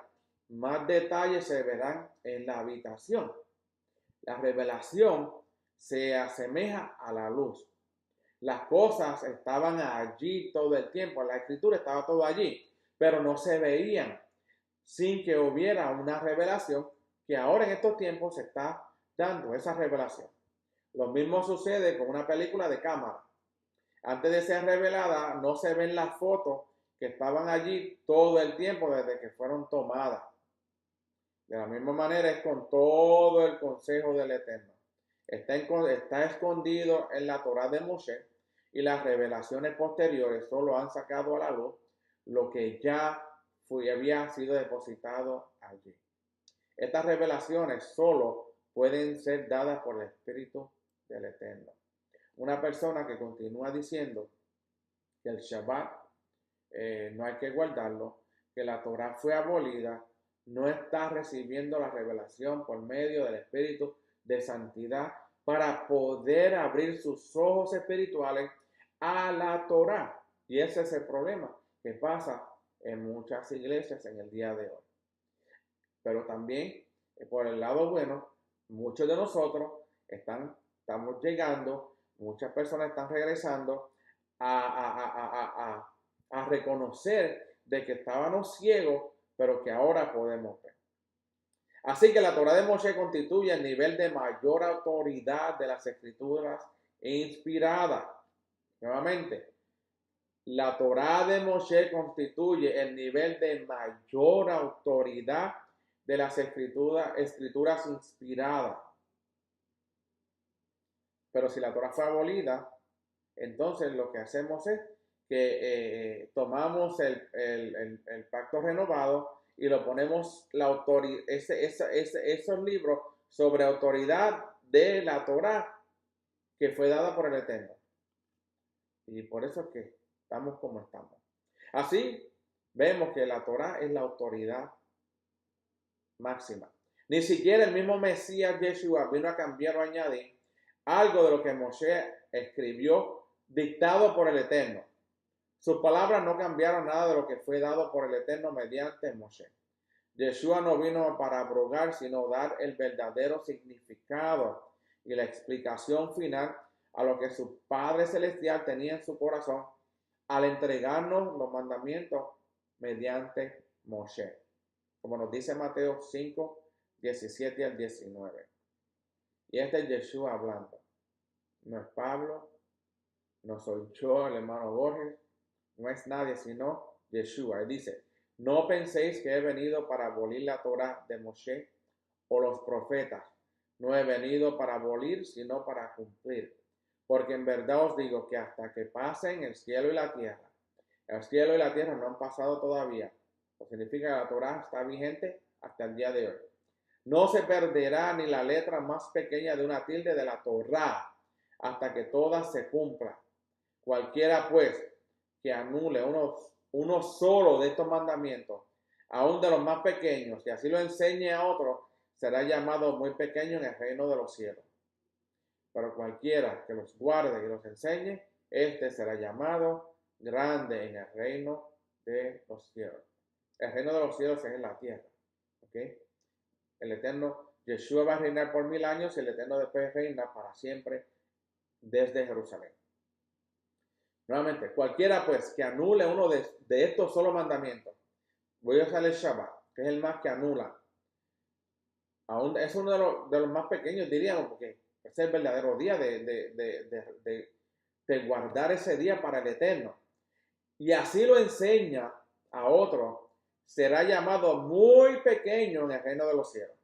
más detalles se verán en la habitación. La revelación se asemeja a la luz. Las cosas estaban allí todo el tiempo, la escritura estaba todo allí, pero no se veían sin que hubiera una revelación que ahora en estos tiempos se está dando esa revelación. Lo mismo sucede con una película de cámara. Antes de ser revelada, no se ven las fotos que estaban allí todo el tiempo desde que fueron tomadas. De la misma manera es con todo el consejo del Eterno. Está escondido en la Torá de Moshe y las revelaciones posteriores solo han sacado a la luz lo que ya había sido depositado allí. Estas revelaciones solo pueden ser dadas por el Espíritu del Eterno. Una persona que continúa diciendo que el Shabbat no hay que guardarlo, que la Torá fue abolida, no está recibiendo la revelación por medio del Espíritu de santidad para poder abrir sus ojos espirituales a la Torá. Y ese es el problema que pasa en muchas iglesias en el día de hoy. Pero también, por el lado bueno, muchos de nosotros estamos llegando, muchas personas están regresando a reconocer de que estábamos ciegos, pero que ahora podemos ver. Así que la Torá de Moshe constituye el nivel de mayor autoridad de las escrituras inspiradas. Nuevamente, la Torá de Moshe constituye el nivel de mayor autoridad de las escrituras inspiradas. Pero si la Torá fue abolida, entonces lo que hacemos es que tomamos el pacto renovado y lo ponemos esos libros sobre autoridad de la Torá que fue dada por el Eterno. Y por eso es que estamos como estamos. Así vemos que la Torá es la autoridad máxima. Ni siquiera el mismo Mesías Yeshua vino a cambiar o añadir algo de lo que Moshe escribió dictado por el Eterno. Sus palabras no cambiaron nada de lo que fue dado por el Eterno mediante Moshe. Yeshua no vino para abrogar, sino dar el verdadero significado y la explicación final a lo que su Padre Celestial tenía en su corazón al entregarnos los mandamientos mediante Moshe. Como nos dice Mateo 5, 17 al 19. Y este es Yeshua hablando. No es Pablo, no soy yo, el hermano Borges, no es nadie sino Yeshua. Él dice, no penséis que he venido para abolir la Torá de Moshe o los profetas. No he venido para abolir, sino para cumplir. Porque en verdad os digo que hasta que pasen el cielo y la tierra no han pasado todavía. Eso significa que la Torá está vigente hasta el día de hoy. No se perderá ni la letra más pequeña de una tilde de la Torá hasta que toda se cumpla. Cualquiera pues que anule uno solo de estos mandamientos, aun de los más pequeños, y así lo enseñe a otro, será llamado muy pequeño en el reino de los cielos. Pero cualquiera que los guarde y los enseñe, este será llamado grande en el reino de los cielos. El reino de los cielos es en la tierra. ¿Okay? El Eterno, Yeshua va a reinar por 1000 años y el Eterno después reina para siempre desde Jerusalén. Nuevamente, cualquiera pues que anule uno de estos solo mandamientos, voy a usar el Shabbat, que es el más que anula. Aún es uno de los más pequeños, diríamos, porque es el verdadero día de guardar ese día para el Eterno. Y así lo enseña a otro, será llamado muy pequeño en el reino de los cielos.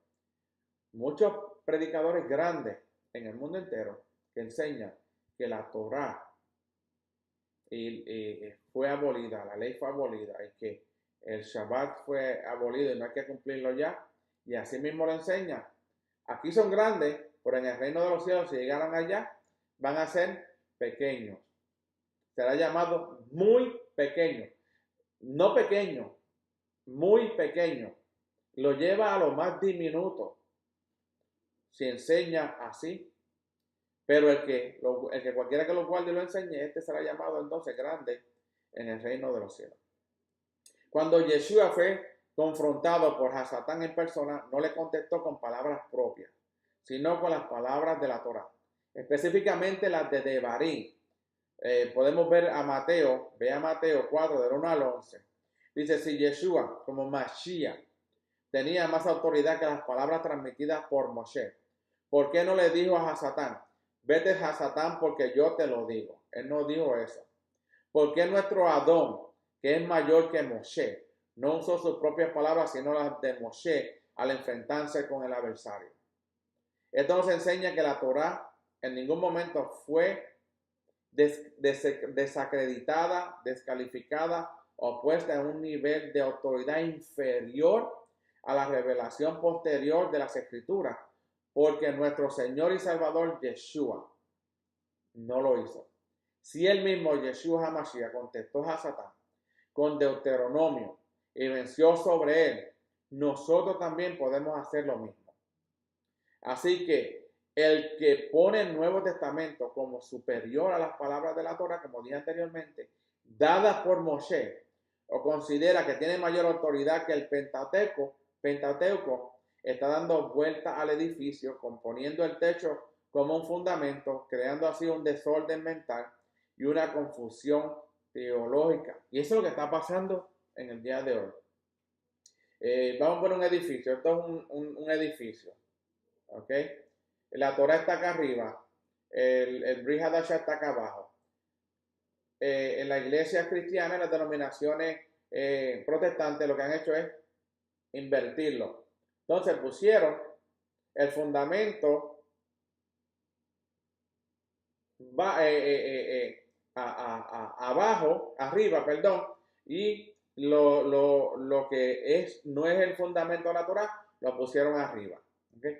Muchos predicadores grandes en el mundo entero que enseñan que la Torá fue abolida, la ley fue abolida y que el Shabbat fue abolido y no hay que cumplirlo ya. Y así mismo lo enseña. Aquí son grandes, pero en el reino de los cielos, si llegaran allá, van a ser pequeños. Será llamado muy pequeño. No pequeño, muy pequeño. Lo lleva a lo más diminuto. Si enseña así. Pero el que cualquiera que lo guarde y lo enseñe, este será llamado entonces grande en el reino de los cielos. Cuando Yeshua fue confrontado por Hasatán en persona, no le contestó con palabras propias, sino con las palabras de la Torá, específicamente las de Devarim. Podemos ver a Mateo, ve a Mateo 4, del 1 al 11. Dice, si Yeshua, como Mashiach, tenía más autoridad que las palabras transmitidas por Moshe, ¿por qué no le dijo a Hasatán, vete Hasatán porque yo te lo digo? Él no dijo eso. ¿Por qué nuestro Adón, que es mayor que Moshe, no usó sus propias palabras sino las de Moshe al enfrentarse con el adversario? Esto nos enseña que la Torá en ningún momento fue desacreditada, descalificada o puesta en un nivel de autoridad inferior a la revelación posterior de las Escrituras, porque nuestro Señor y Salvador Yeshua no lo hizo. Si el mismo Yeshua HaMashiach contestó a Satán con Deuteronomio y venció sobre él, nosotros también podemos hacer lo mismo. Así que el que pone el Nuevo Testamento como superior a las palabras de la Torah, como dije anteriormente, dadas por Moshe, o considera que tiene mayor autoridad que el Pentateuco, está dando vuelta al edificio, componiendo el techo como un fundamento, creando así un desorden mental y una confusión teológica. Y eso es lo que está pasando en el día de hoy. Vamos a poner un edificio. Esto es un edificio. ¿Ok? La Torah está acá arriba. El Brit Hadashah está acá abajo. En la iglesia cristiana, en las denominaciones protestantes, lo que han hecho es invertirlo. Entonces pusieron el fundamento abajo, arriba, perdón, y lo que no es el fundamento de la Torah, lo pusieron arriba. ¿Okay?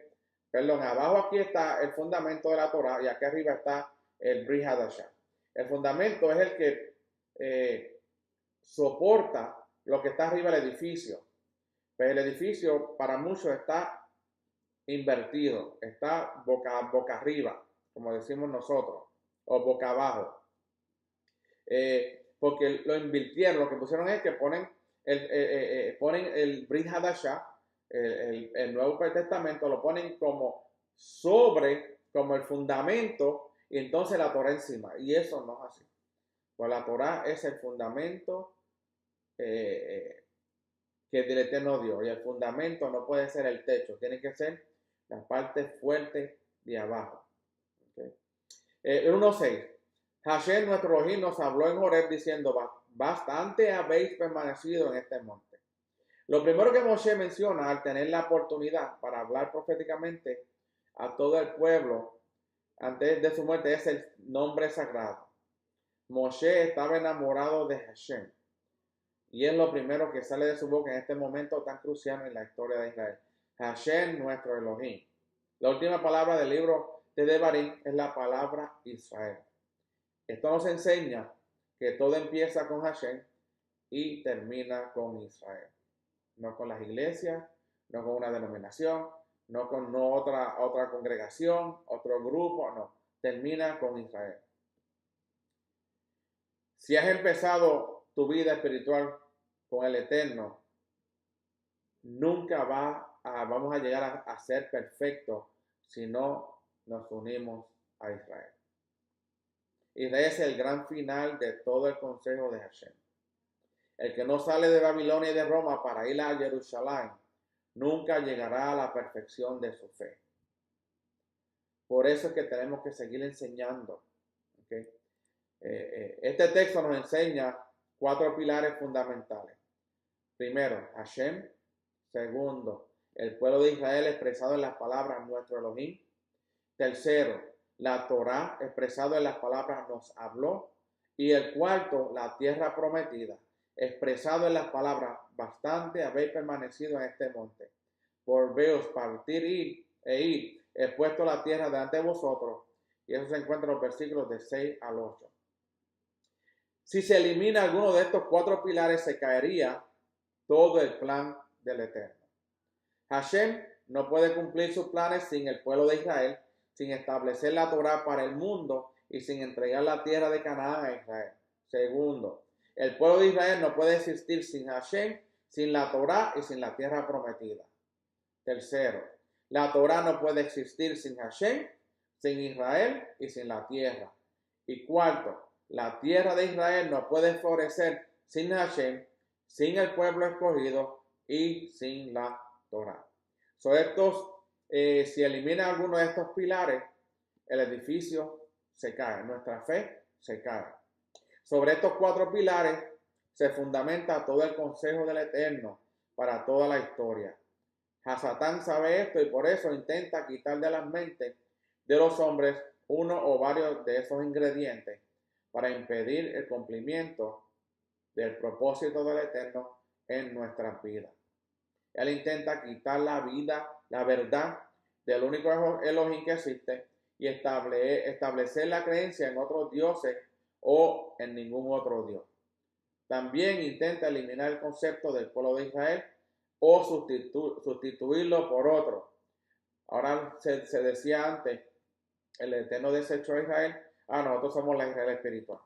Perdón, abajo aquí está el fundamento de la Torah y aquí arriba está el Brit Hadashah. El fundamento es el que soporta lo que está arriba del edificio. Pero el edificio para muchos está invertido, está boca arriba, como decimos nosotros, o boca abajo. Porque lo invirtieron, lo que pusieron es que ponen el Brit Hadashah, el Nuevo Testamento, lo ponen como el fundamento, y entonces la Torah encima. Y eso no es así. Pues la Torah es el fundamento que el Eterno dio. Y el fundamento no puede ser el techo, tiene que ser la parte fuerte de abajo. Okay. 1.6. Hashem, nuestro Elohim, nos habló en Horeb diciendo, bastante habéis permanecido en este monte. Lo primero que Moshe menciona al tener la oportunidad para hablar proféticamente a todo el pueblo antes de su muerte es el nombre sagrado. Moshe estaba enamorado de Hashem. Y es lo primero que sale de su boca en este momento tan crucial en la historia de Israel. Hashem, nuestro Elohim. La última palabra del libro de Devarim es la palabra Israel. Esto nos enseña que todo empieza con Hashem y termina con Israel. No con las iglesias, no con una denominación, no con otra congregación, otro grupo, no. Termina con Israel. Si has empezado tu vida espiritual con el Eterno, nunca vamos a llegar a ser perfectos si no nos unimos a Israel. Israel es el gran final de todo el consejo de Hashem. El que no sale de Babilonia y de Roma para ir a Jerusalén, nunca llegará a la perfección de su fe. Por eso es que tenemos que seguir enseñando. ¿Okay? Este texto nos enseña 4 pilares fundamentales. Primero, Hashem. Segundo, el pueblo de Israel expresado en las palabras nuestro Elohim. Tercero, la Torá expresado en las palabras nos habló. Y el cuarto, la tierra prometida, expresado en las palabras bastante habéis permanecido en este monte. Volveos partir e ir, he puesto la tierra delante de vosotros. Y eso se encuentra en los versículos de 6 al 8. Si se elimina alguno de estos cuatro pilares, se caería todo el plan del Eterno. Hashem no puede cumplir sus planes sin el pueblo de Israel, sin establecer la Torá para el mundo y sin entregar la tierra de Canaán a Israel. Segundo, el pueblo de Israel no puede existir sin Hashem, sin la Torá y sin la tierra prometida. Tercero, la Torá no puede existir sin Hashem, sin Israel y sin la tierra. Y cuarto, la tierra de Israel no puede florecer sin Hashem, sin el pueblo escogido y sin la Torá. Si elimina alguno de estos pilares, el edificio se cae, nuestra fe se cae. Sobre estos cuatro pilares se fundamenta todo el consejo del Eterno para toda la historia. Hasatán sabe esto y por eso intenta quitar de las mentes de los hombres uno o varios de esos ingredientes para impedir el cumplimiento del propósito del Eterno en nuestras vidas. Él intenta quitar la vida, la verdad del único Elohim que existe y establecer la creencia en otros dioses o en ningún otro Dios. También intenta eliminar el concepto del pueblo de Israel o sustituirlo por otro. Ahora se decía antes, el Eterno desechó a Israel. Nosotros somos la Israel espiritual.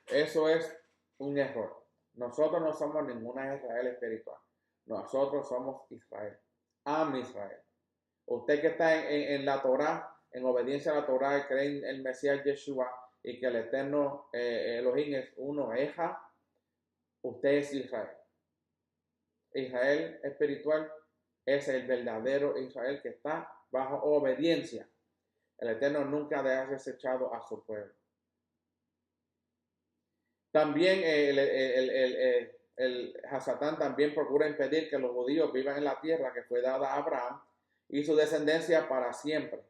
Eso es un error. Nosotros no somos ninguna Israel espiritual. Nosotros somos Israel. Am Israel. Usted que está en la Torá, en obediencia a la Torá y cree en el Mesías Yeshua y que el Eterno Elohim es uno, Eja, usted es Israel. Israel espiritual es el verdadero Israel que está bajo obediencia. El Eterno nunca deja desechado a su pueblo. También el Hasatán también procura impedir que los judíos vivan en la tierra que fue dada a Abraham y su descendencia para siempre.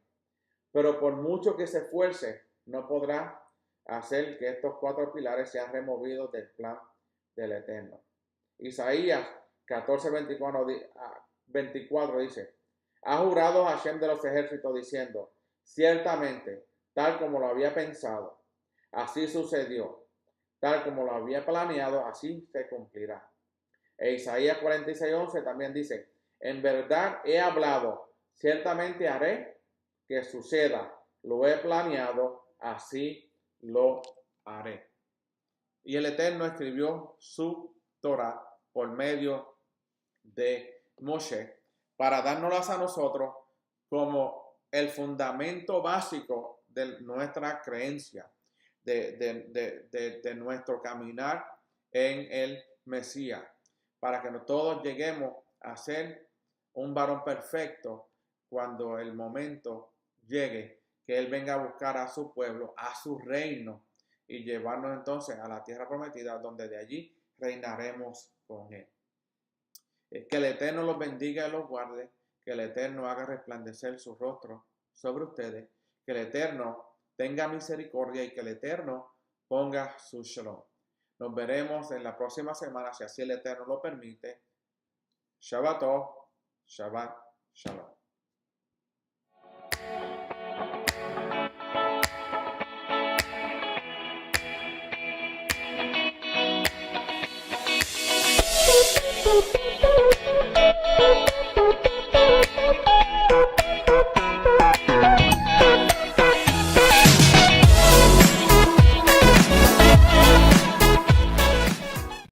Pero por mucho que se esfuerce, no podrá hacer que estos cuatro pilares sean removidos del plan del Eterno. Isaías 14:24 dice: ha jurado Hashem de los ejércitos diciendo, ciertamente, tal como lo había pensado, así sucedió, tal como lo había planeado, así se cumplirá. E Isaías 46:11 también dice: en verdad he hablado, ciertamente haré que suceda, lo he planeado, así lo haré. Y el Eterno escribió su Torah por medio de Moshe para dárnoslas a nosotros como el fundamento básico de nuestra creencia, de nuestro caminar en el Mesías, para que todos lleguemos a ser un varón perfecto cuando el momento llegue, que Él venga a buscar a su pueblo, a su reino, y llevarnos entonces a la tierra prometida, donde de allí reinaremos con Él. Que el Eterno los bendiga y los guarde, que el Eterno haga resplandecer su rostro sobre ustedes, que el Eterno tenga misericordia y que el Eterno ponga su shalom. Nos veremos en la próxima semana, si así el Eterno lo permite. Shabbat Tov, Shabbat Shalom. Boop, boop.